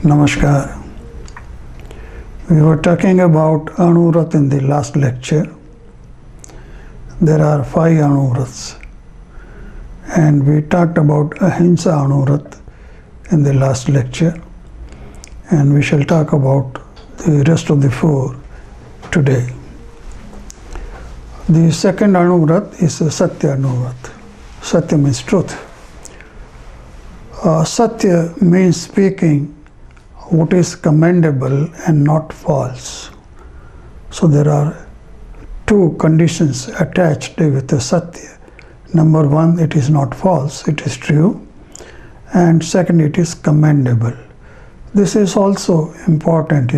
Namaskar. We were talking about Anuvrat in the last lecture. There are 5 Anuvrats, and we talked about Ahimsa Anuvrat in the last lecture, and we shall talk about the rest of the 4 today. The second Anuvrat is Satya Anuvrat. Satya means truth. Satya means speaking what is commendable and not false. So there are 2 conditions attached with the Satya. Number 1, it is not false, it is true. And second, it is commendable. This is also important,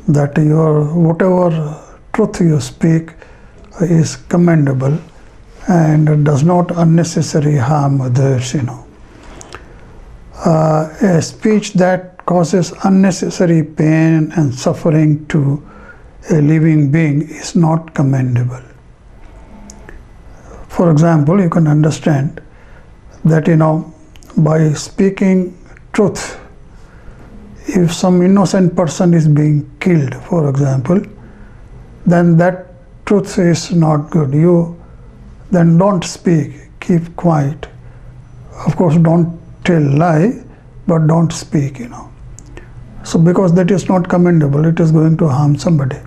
that your whatever truth you speak is commendable and does not unnecessarily harm others, A speech that causes unnecessary pain and suffering to a living being is not commendable. For example, you can understand that, by speaking truth, if some innocent person is being killed, for example, then that truth is not good. You then don't speak, keep quiet. Of course, don't tell lie, but don't speak, So because that is not commendable, it is going to harm somebody.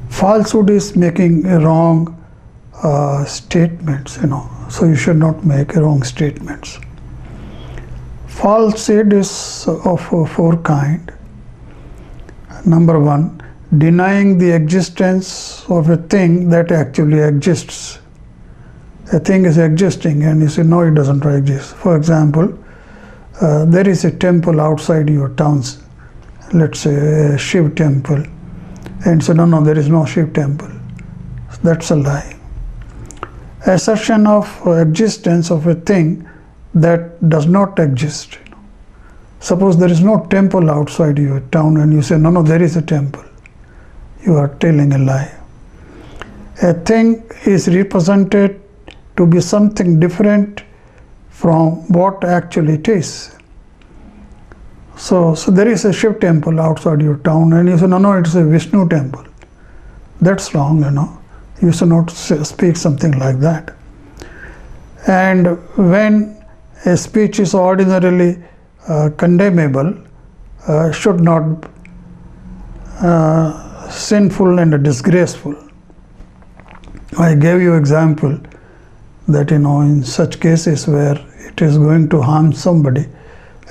Falsehood is making wrong statements, so you should not make wrong statements. Falsehood is of 4 kinds. Number 1, denying the existence of a thing that actually exists. A thing is existing and you say, no, it doesn't exist. For example, there is a temple outside your towns, let's say a Shiv temple, and say, no, there is no Shiv temple. That's a lie. Assertion of existence of a thing that does not exist. Suppose there is no temple outside your town and you say, no, there is a temple. You are telling a lie. A thing is represented to be something different from what actually it is. So there is a Shiv temple outside your town and you say, no, it's a Vishnu temple. That's wrong, You should not speak something like that. And when a speech is ordinarily condemnable, should not sinful and disgraceful. I gave you example that, in such cases where it is going to harm somebody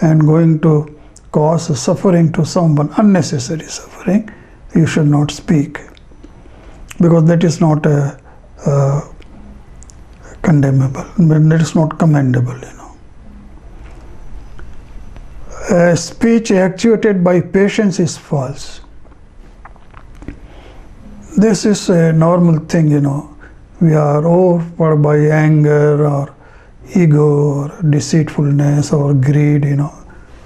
and going to cause suffering to someone, unnecessary suffering, you should not speak, because that is not condemnable, that is not commendable, A speech actuated by patience is false. This is a normal thing, We are overpowered by anger or ego or deceitfulness or greed,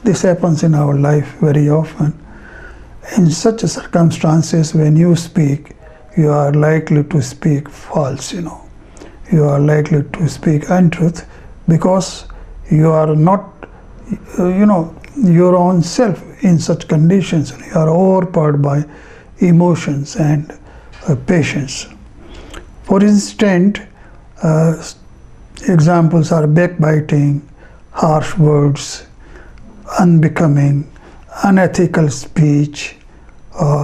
This happens in our life very often. In such circumstances, when you speak, you are likely to speak false, You are likely to speak untruth because you are not, your own self in such conditions. You are overpowered by emotions and patience. For instance, examples are backbiting, harsh words, unbecoming, unethical speech,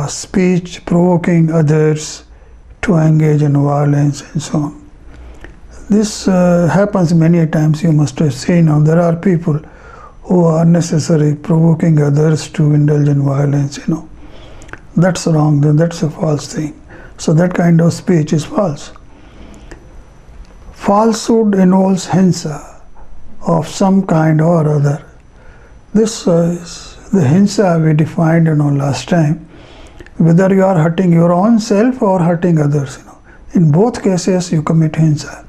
speech provoking others to engage in violence and so on. This happens many times. You must have seen, there are people who are unnecessarily provoking others to indulge in violence, That's wrong, that's a false thing. So that kind of speech is false. Falsehood involves hinsa of some kind or other. This is the hinsa we defined, last time. Whether you are hurting your own self or hurting others, In both cases, you commit hinsa.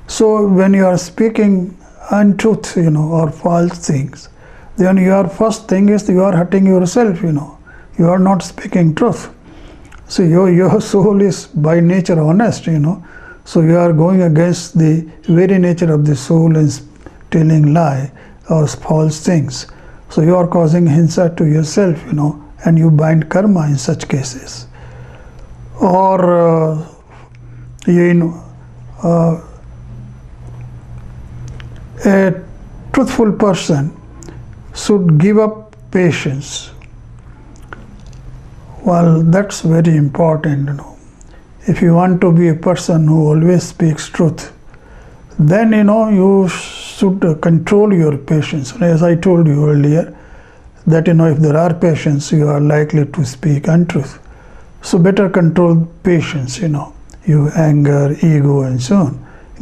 So when you are speaking untruth, or false things, then your first thing is you are hurting yourself, You are not speaking truth. So your soul is by nature honest, So you are going against the very nature of the soul and telling lie or false things. So you are causing hinsa to yourself, and you bind karma in such cases. Or a truthful person should give up patience. Well, that's very important. If you want to be a person who always speaks truth, then you should control your patience. As I told you earlier, that if there are patience, you are likely to speak untruth. So better control patience, your anger, ego, and so on,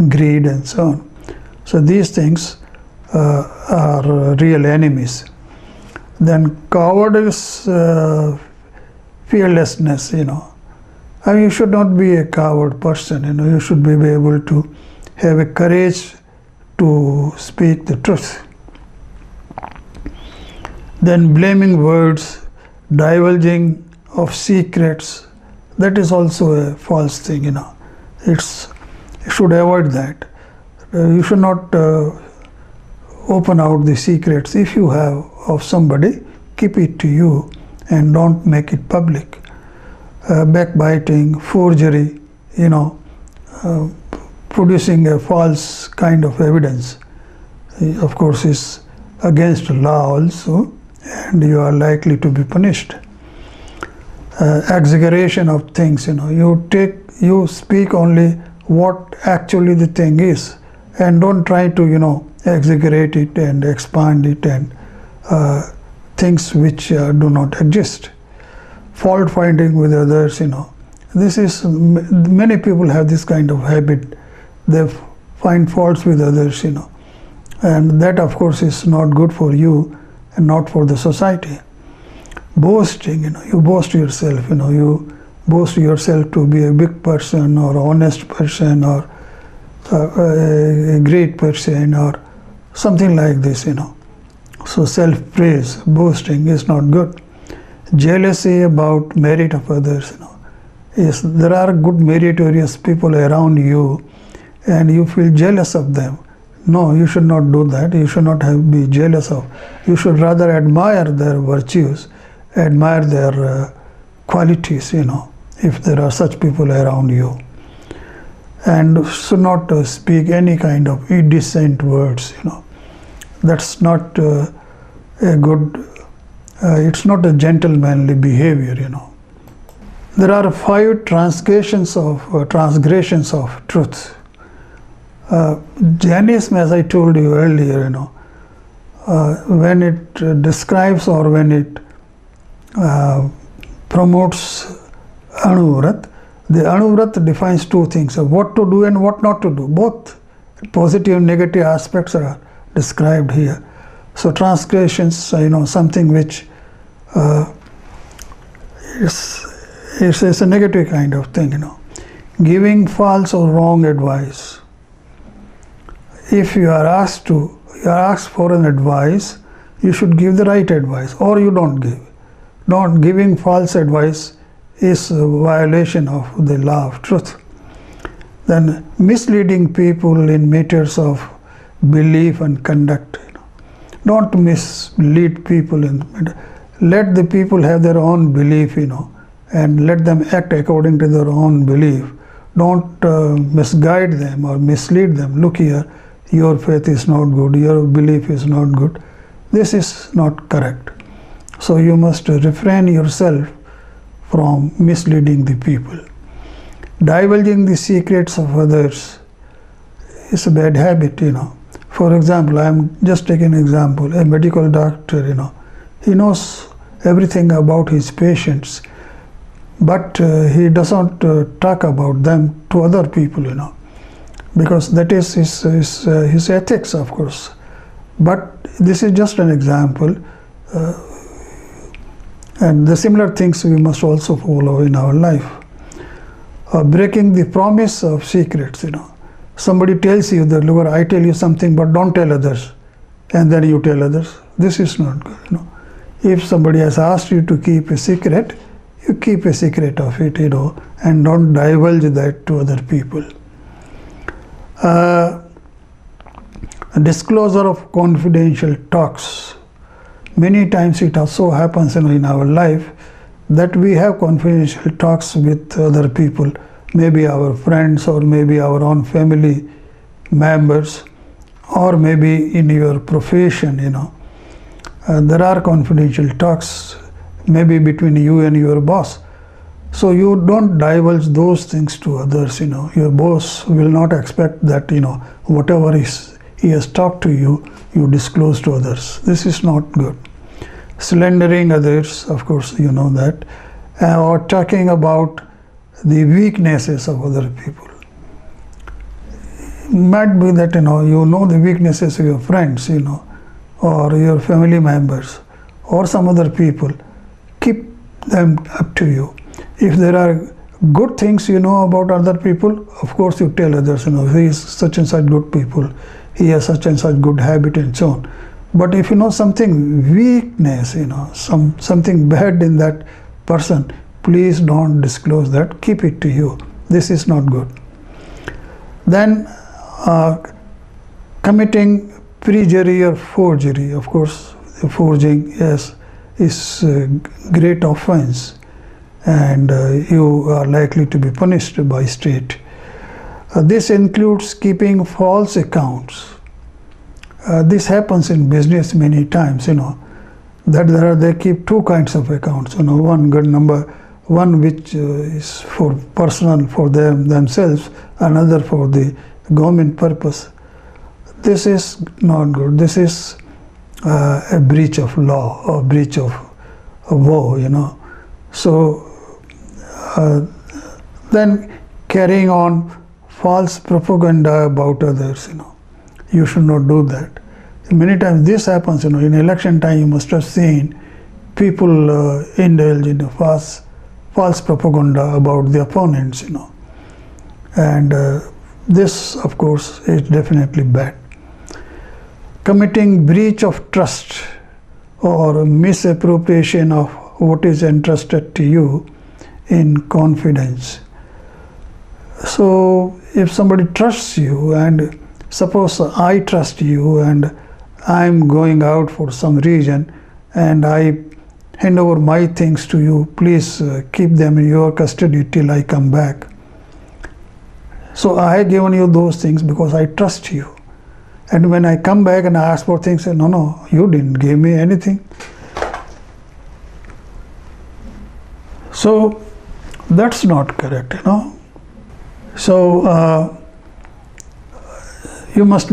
greed, and so on. So these things are real enemies. Then cowardice, fearlessness, you should not be a coward person, you should be able to have a courage to speak the truth. Then blaming words, divulging of secrets, that is also a false thing, you should avoid that. You should not open out the secrets. If you have of somebody, keep it to you and don't make it public. Backbiting, forgery, producing a false kind of evidence, of course, is against law also, and you are likely to be punished. Exaggeration of things, you speak only what actually the thing is, and don't try to exaggerate it and expand it and things which do not exist. Fault finding with others, this is, many people have this kind of habit. They find faults with others, and that of course is not good for you and not for the society. Boasting, you boast yourself, you boast yourself to be a big person or honest person or a great person or something like this, So self-praise, boasting is not good. Jealousy about merit of others, Yes, there are good meritorious people around you and you feel jealous of them. No, you should not do that. You should not be jealous of. You should rather admire their virtues, admire their qualities, if there are such people around you. And should not speak any kind of indecent words, That's not a good, it's not a gentlemanly behavior, There are 5 transgressions of truth. Jainism, as I told you earlier, when it describes or when it promotes Anuvrat, the Anuvrat defines 2 things, what to do and what not to do. Both positive and negative aspects are described here. So transgressions, something which is a negative kind of thing, Giving false or wrong advice. If you are asked for an advice, you should give the right advice, or you don't give. Not giving false advice is a violation of the law of truth. Then misleading people in matters of belief and conduct. Don't mislead people. Let the people have their own belief, and let them act according to their own belief. Don't misguide them or mislead them. Look here, your faith is not good, your belief is not good. This is not correct. So you must refrain yourself from misleading the people. Divulging the secrets of others is a bad habit, For example, I am just taking an example. A medical doctor, he knows everything about his patients, but he doesn't talk about them to other people, because that is his ethics, of course. But this is just an example, and the similar things we must also follow in our life. Breaking the promise of secrets, Somebody tells you that, look, I tell you something, but don't tell others, and then you tell others. This is not good, If somebody has asked you to keep a secret, you keep a secret of it, and don't divulge that to other people. Disclosure of confidential talks, Many times it also happens in our life that we have confidential talks with other people, maybe our friends or maybe our own family members, or maybe in your profession, there are confidential talks maybe between you and your boss. So you don't divulge those things to others. Your boss will not expect that whatever he has talked to you, you disclose to others. This is not good. Slandering others, of course, you know that, or talking about the weaknesses of other people. Might be that you know the weaknesses of your friends, or your family members, or some other people. Keep them up to you. If there are good things you know about other people, of course you tell others, he is such and such good people, he has such and such good habit and so on. But if you know something weakness, something bad in that person, please don't disclose that. Keep it to you. This is not good. Then committing perjury or forgery. Of course, forging is a great offense, and you are likely to be punished by state. This includes keeping false accounts. This happens in business many times, that they keep two kinds of accounts. One good number, one which is for personal, for themselves, another for the government purpose. This is not good. This is a breach of law or breach of vow, So then carrying on false propaganda about others, you should not do that. Many times this happens, in election time you must have seen people indulge in false propaganda about the opponents, and this of course is definitely bad. Committing breach of trust or misappropriation of what is entrusted to you in confidence. So if somebody trusts you, and suppose I trust you and I'm going out for some reason and I hand over my things to you, please keep them in your custody till I come back. So I have given you those things because I trust you. And when I come back and I ask for things, say, no, you didn't give me anything. So that's not correct, So you must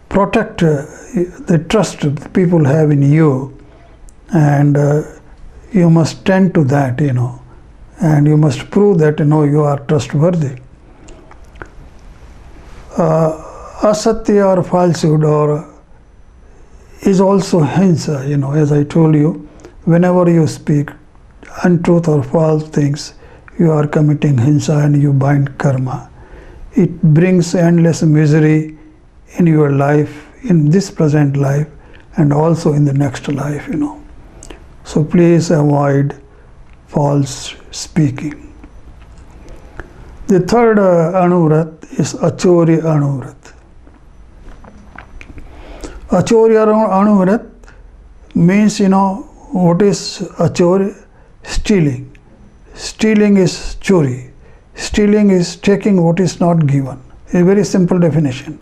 protect the trust people have in you, and you must tend to that, and you must prove that you are trustworthy. Asatya or falsehood is also hinsa, as I told you. Whenever you speak untruth or false things, you are committing hinsa and you bind karma. It brings endless misery in your life, in this present life, and also in the next life, So please avoid false speaking. The third Anuvrat is Achorya Anuvrat. Achorya Anuvrat means, what is Achorya? Stealing. Stealing is chori. Stealing is taking what is not given. A very simple definition.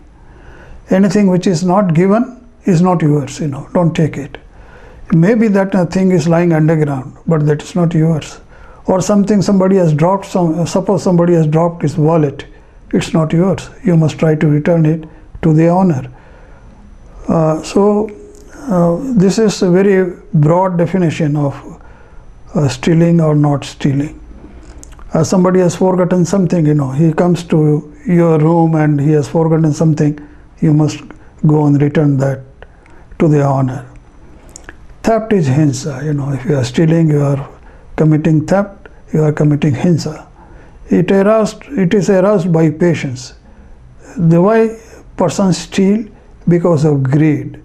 Anything which is not given is not yours, don't take it. Maybe that thing is lying underground, but that is not yours. Or somebody has dropped, suppose somebody has dropped his wallet, it's not yours. You must try to return it to the owner. So this is a very broad definition of stealing or not stealing. Somebody has forgotten something, he comes to your room and he has forgotten something, you must go and return that to the owner. Theft is hinsa, if you are stealing, you are committing theft, you are committing hinsa. It is aroused by patience. The why persons steal? Because of greed,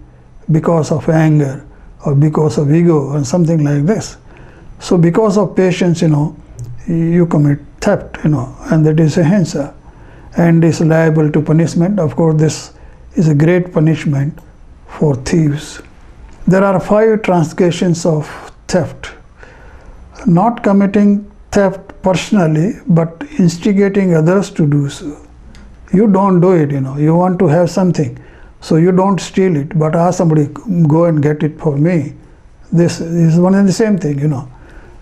because of anger, or because of ego, and something like this. So because of patience, you commit theft, and that is a hinsa, and is liable to punishment. Of course, this is a great punishment for thieves. There are 5 transgressions of theft. Not committing theft personally, but instigating others to do so. You don't do it, you want to have something, so you don't steal it, but ask somebody, go and get it for me. This is one and the same thing,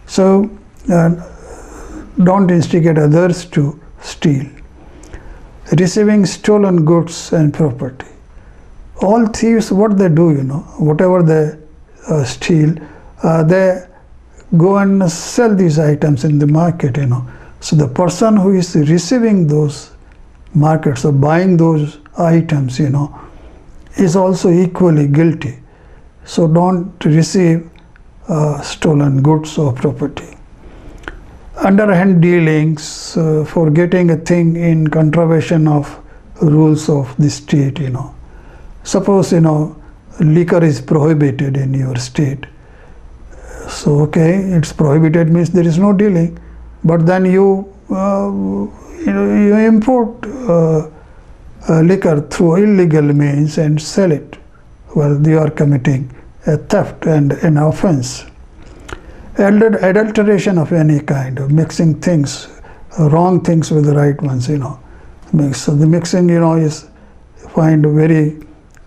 So don't instigate others to steal. Receiving stolen goods and property. All thieves, what they do, whatever they steal, they go and sell these items in the market, So the person who is receiving those markets or buying those items, is also equally guilty. So don't receive stolen goods or property. Underhand dealings, for getting a thing in contravention of rules of the state, Suppose, liquor is prohibited in your state. So, okay, it's prohibited means there is no dealing. But then you import liquor through illegal means and sell it. Well, you are committing a theft and an offense. Adulteration of any kind, of mixing things, wrong things with the right ones, So the mixing, is find very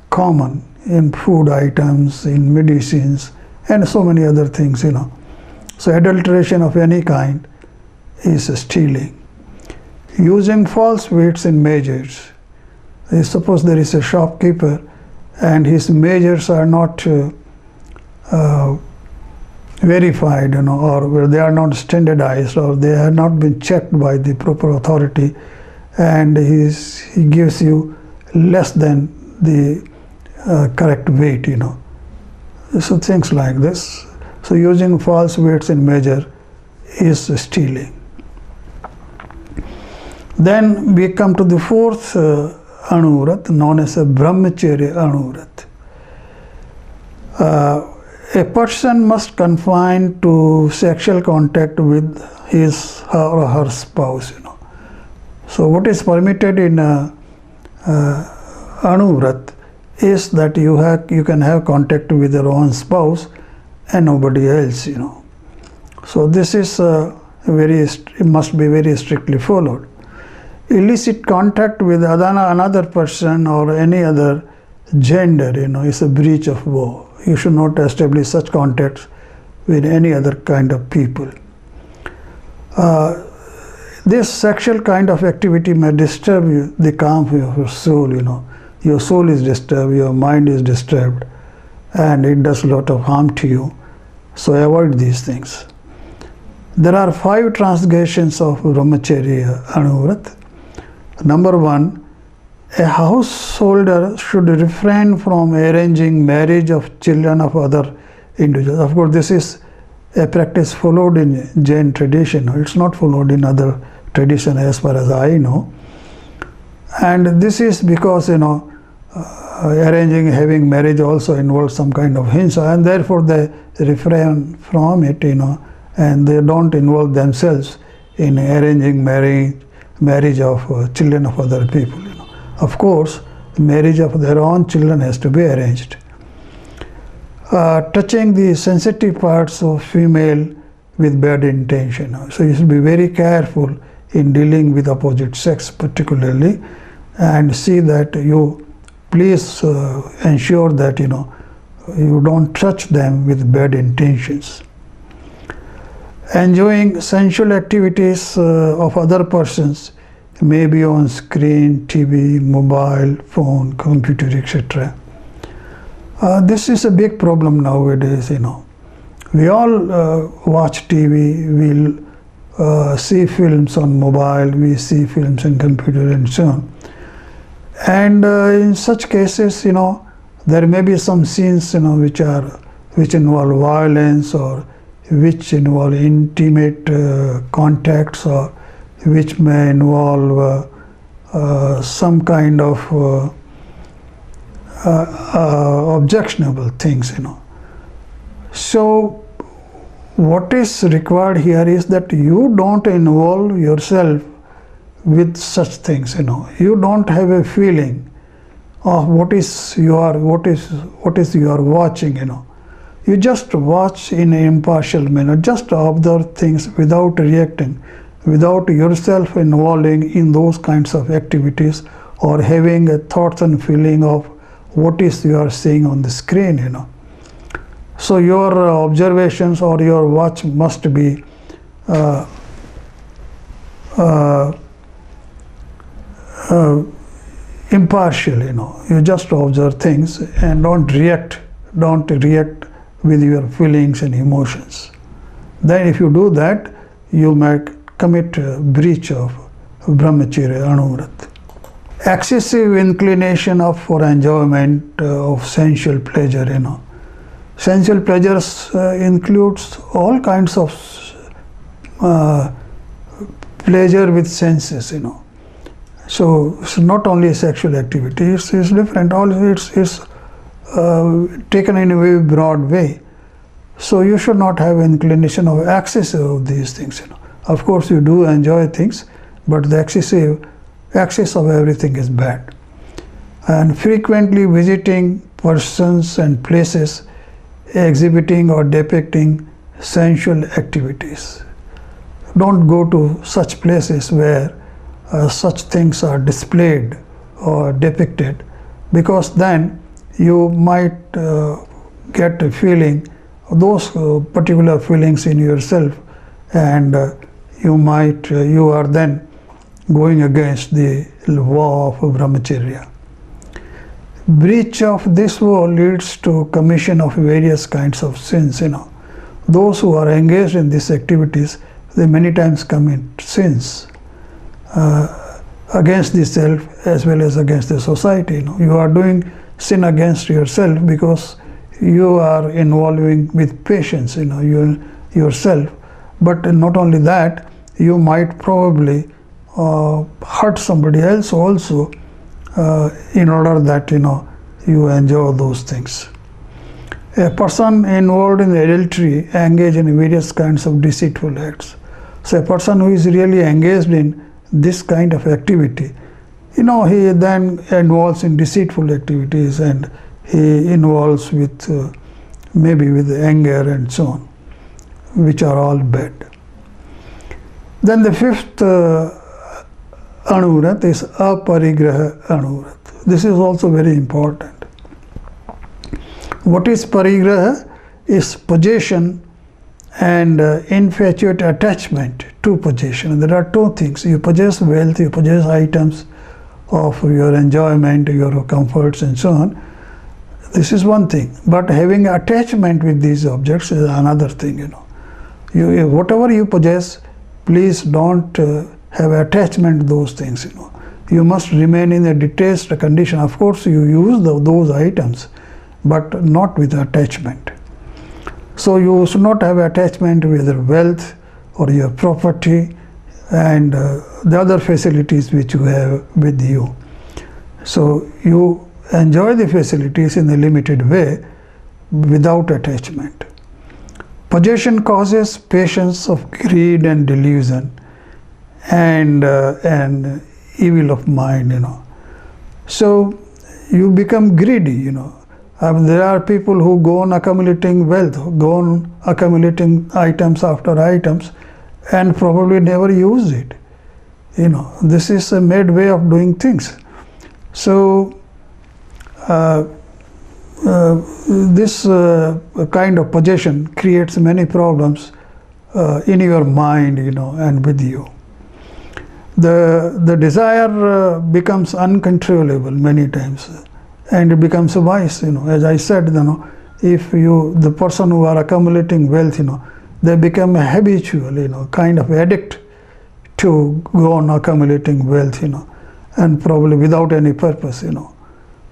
common in food items, in medicines, and so many other things, So adulteration of any kind is stealing. Using false weights and measures. Suppose there is a shopkeeper and his measures are not verified, or they are not standardized, or they have not been checked by the proper authority, and he gives you less than the correct weight, So things like this. So using false weights and measure is stealing. Then we come to the 4th Anuvrat, known as a Brahmacharya Anuvrat. A person must confine to sexual contact with his or her spouse. So what is permitted in Anuvrat is that you can have contact with your own spouse and nobody else. So this is it must be very strictly followed. Illicit contact with another person or any other gender, is a breach of vow. You should not establish such contacts with any other kind of people. This sexual kind of activity may disturb the calm of your soul, Your soul is disturbed, your mind is disturbed, and it does a lot of harm to you. So avoid these things. There are 5 transgressions of Brahmacharya Anuvrat. Number 1, a householder should refrain from arranging marriage of children of other individuals. Of course, this is a practice followed in Jain tradition. It's not followed in other tradition as far as I know. And this is because, having marriage also involves some kind of hinsa, and therefore they refrain from it, and they don't involve themselves in arranging marriage of children of other people. Of course, marriage of their own children has to be arranged. Touching the sensitive parts of female with bad intention. So you should be very careful in dealing with opposite sex particularly, and see that you please ensure that you don't touch them with bad intentions. Enjoying sensual activities of other persons, maybe on screen, TV, mobile, phone, computer, etc. This is a big problem nowadays, We all watch TV, we'll see films on mobile, we see films on computer and so on. And in such cases, there may be some scenes, which involve violence, or which involve intimate contacts, or which may involve some kind of objectionable things, So what is required here is that you don't involve yourself with such things, You don't have a feeling of what is you are watching, You just watch in an impartial manner, just observe things without reacting, without yourself involving in those kinds of activities or having a thoughts and feeling of what is you are seeing on the screen. So your observations or your watch must be impartial. You just observe things and don't react with your feelings and emotions. Then if you do that, you might commit a breach of brahmacharya anuvrat. Excessive inclination for enjoyment of sensual pleasure. Sensual pleasures includes all kinds of pleasure with senses. So it's not only sexual activity, it's different. All it's taken in a very broad way. So you should not have inclination of excess of these things. Of course, you do enjoy things, but the excess of everything is bad. And frequently visiting persons and places exhibiting or depicting sensual activities. Don't go to such places where such things are displayed or depicted, because then you might get a feeling, those particular feelings in yourself, and you are then going against the vow of brahmacharya. Breach of this vow leads to commission of various kinds of sins. Those who are engaged in these activities, they many times commit sins against the self as well as against the society. You are doing sin against yourself because you are involving with patience, yourself. But not only that, you might probably hurt somebody else also in order that you enjoy those things. A person involved in adultery engage in various kinds of deceitful acts. So a person who is really engaged in this kind of activity, he then involves in deceitful activities, and he involves with maybe with anger and so on, which are all bad. Then the fifth anuvrat is aparigraha anuvrat. This is also very important. What is parigraha? Is possession and infatuate attachment to possession. There are two things. You possess wealth, you possess items of your enjoyment, your comforts and so on. This is one thing. But having attachment with these objects is another thing. Whatever you possess, please don't have attachment to those things. You must remain in a detached condition. Of course, you use those items, but not with attachment. So you should not have attachment with your wealth or your property and the other facilities which you have with you. So you enjoy the facilities in a limited way without attachment. Possession causes passions of greed and delusion and evil of mind. So you become greedy. There are people who go on accumulating wealth, go on accumulating items after items, and probably never use it. This is a made way of doing things. So this kind of possession creates many problems in your mind, and with you. The desire becomes uncontrollable many times, and it becomes a vice. As I said, if the person who are accumulating wealth, they become habitual, kind of addict to go on accumulating wealth, and probably without any purpose,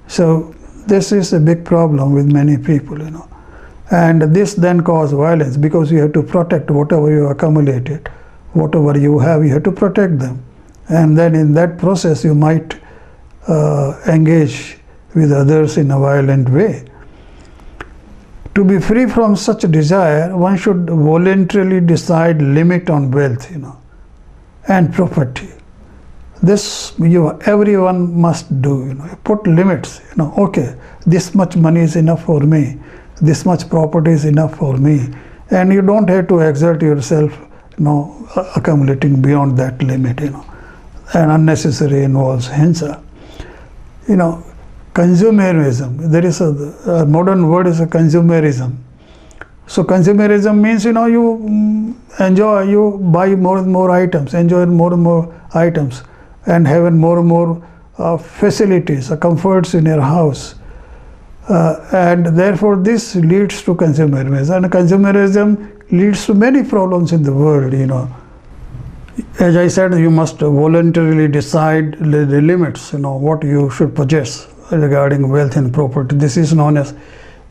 So this is a big problem with many people, and this then causes violence, because you have to protect whatever you accumulated, whatever you have to protect them, and then in that process you might engage with others in a violent way. To be free from such desire, one should voluntarily decide limit on wealth, and property. This everyone must do. Put limits. Okay, this much money is enough for me. this much property is enough for me, and you don't have to exert yourself, accumulating beyond that limit, and unnecessary involves hinsa. Consumerism, there is a modern word is a consumerism. So consumerism means, you enjoy, you buy more and more items, enjoy more and more items, and have more and more facilities, comforts in your house. And therefore this leads to consumerism, and consumerism leads to many problems in the world. As I said, you must voluntarily decide the limits, what you should possess regarding wealth and property. This is known as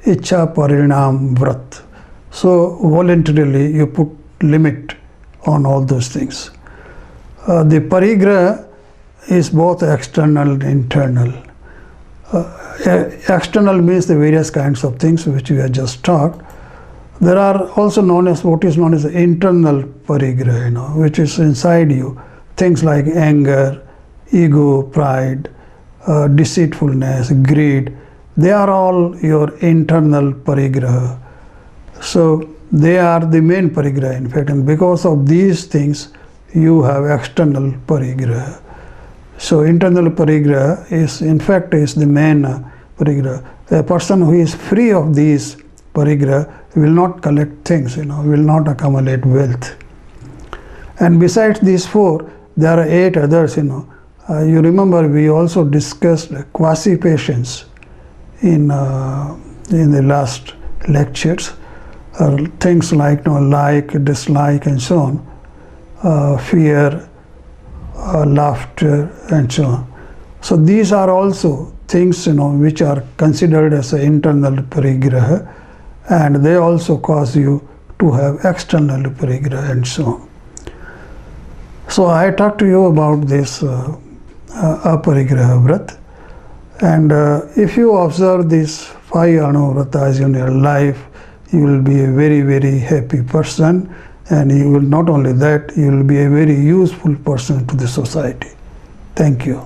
Ichha Parinam Vrat. So voluntarily you put limit on all those things. The parigraha is both external and internal. External means the various kinds of things which we have just talked. There are also what is known as internal parigraha, which is inside you. Things like anger, ego, pride, deceitfulness, greed. They are all your internal parigraha. So they are the main parigraha, in fact, and because of these things you have external parigraha. So internal parigraha is the main parigraha. A person who is free of these parigraha will not collect things, will not accumulate wealth. And besides these four, there are 8 others, You remember we also discussed quasi-patience in the last lectures. Things like like, dislike, and so on, fear, laughter, and so on. So these are also things which are considered as an internal parigraha, and they also cause you to have external parigraha and so on. So I talked to you about this aparigraha vrat, and if you observe these 5 anuvratas in your life, you will be a very, very happy person, and you will not only that, you will be a very useful person to the society. Thank you.